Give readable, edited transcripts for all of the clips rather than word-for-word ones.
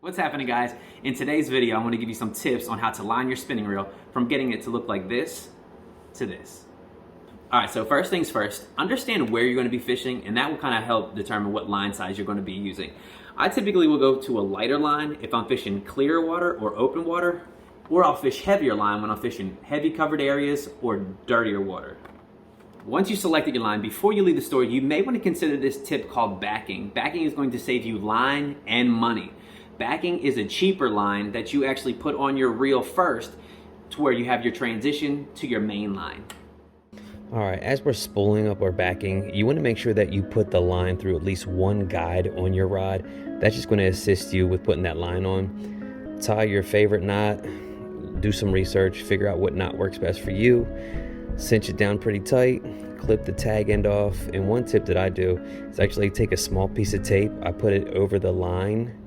What's happening, guys? In today's video, I'm going to give you some tips on how to line your spinning reel from getting it to look like this to this. All right, so first things first, understand where you're going to be fishing, and that will kind of help determine what line size you're going to be using. I typically will go to a lighter line if I'm fishing clear water or open water, or I'll fish heavier line when I'm fishing heavy covered areas or dirtier water. Once you selected your line, before you leave the store, you may want to consider this tip called backing. Backing is going to save you line and money. Backing is a cheaper line that you actually put on your reel first to where you have your transition to your main line. All right, as we're spooling up or backing, you want to make sure that you put the line through at least one guide on your rod. That's just going to assist you with putting that line on. Tie your favorite knot, do some research, figure out what knot works best for you, cinch it down pretty tight, clip the tag end off. And one tip that I do is actually take a small piece of tape, I put it over the line,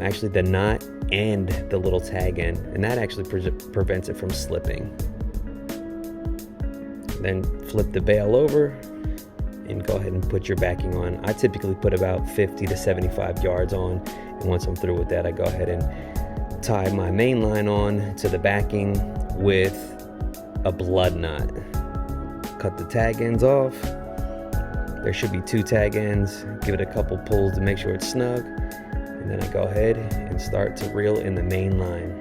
actually the knot and the little tag end, and that actually prevents it from slipping. Then flip the bail over and go ahead and put your backing on. I typically put about 50 to 75 yards on, and once I'm through with that, I go ahead and tie my main line on to the backing with a blood knot. Cut the tag ends off. There should be 2 tag ends. Give it a couple pulls to make sure it's snug, and then I go ahead and start to reel in the main line.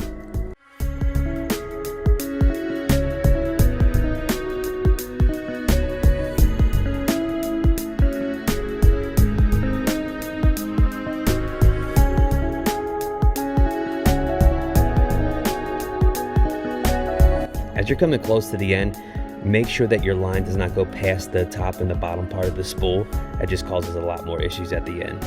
As you're coming close to the end, make sure that your line does not go past the top and the bottom part of the spool. That just causes a lot more issues at the end.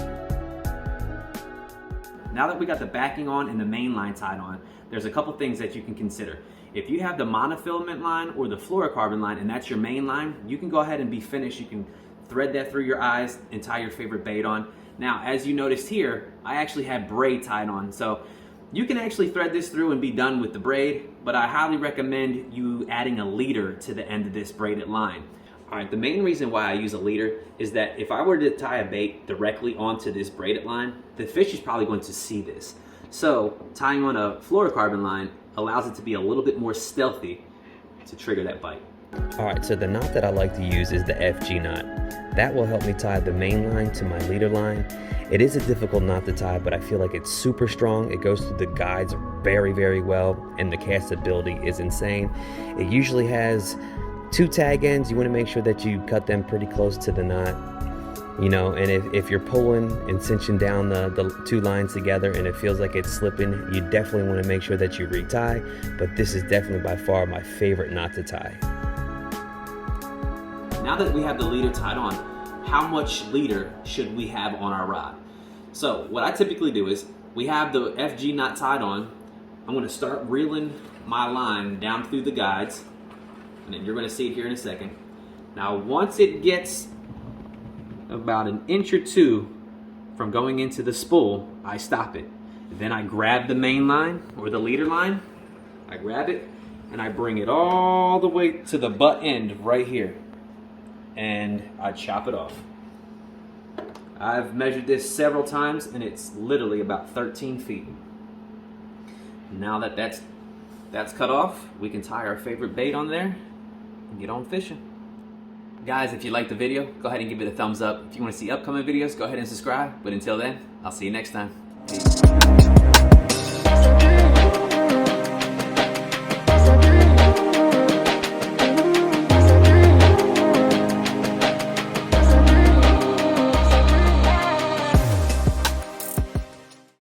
Now that we got the backing on and the main line tied on, there's a couple things that you can consider. If you have the monofilament line or the fluorocarbon line and that's your main line, you can go ahead and be finished. You can thread that through your eyes and tie your favorite bait on. Now, as you noticed here, I actually had braid tied on. So you can actually thread this through and be done with the braid, but I highly recommend you adding a leader to the end of this braided line. All right, the main reason why I use a leader is that if I were to tie a bait directly onto this braided line, the fish is probably going to see this. So tying on a fluorocarbon line allows it to be a little bit more stealthy to trigger that bite. All right, so the knot that I like to use is the FG knot. That will help me tie the main line to my leader line. It is a difficult knot to tie, but I feel like it's super strong. It goes through the guides very, very well, and the castability is insane. It usually has 2 tag ends. You want to make sure that you cut them pretty close to the knot. You know, and if you're pulling and cinching down the 2 lines together and it feels like it's slipping, you definitely want to make sure that you retie. But this is definitely by far my favorite knot to tie. Now that we have the leader tied on, how much leader should we have on our rod? So what I typically do is, we have the FG knot tied on. I'm going to start reeling my line down through the guides, and then you're going to see it here in a second. Now once it gets about 1 inch or 2 from going into the spool, I stop it. Then I grab the main line or the leader line, I grab it and I bring it all the way to the butt end right here, and I chop it off. I've measured this several times and it's literally about 13 feet. Now that that's cut off, we can tie our favorite bait on there and get on fishing. Guys, if you liked the video, go ahead and give it a thumbs up. If you want to see upcoming videos, go ahead and subscribe. But until then, I'll see you next time. Peace.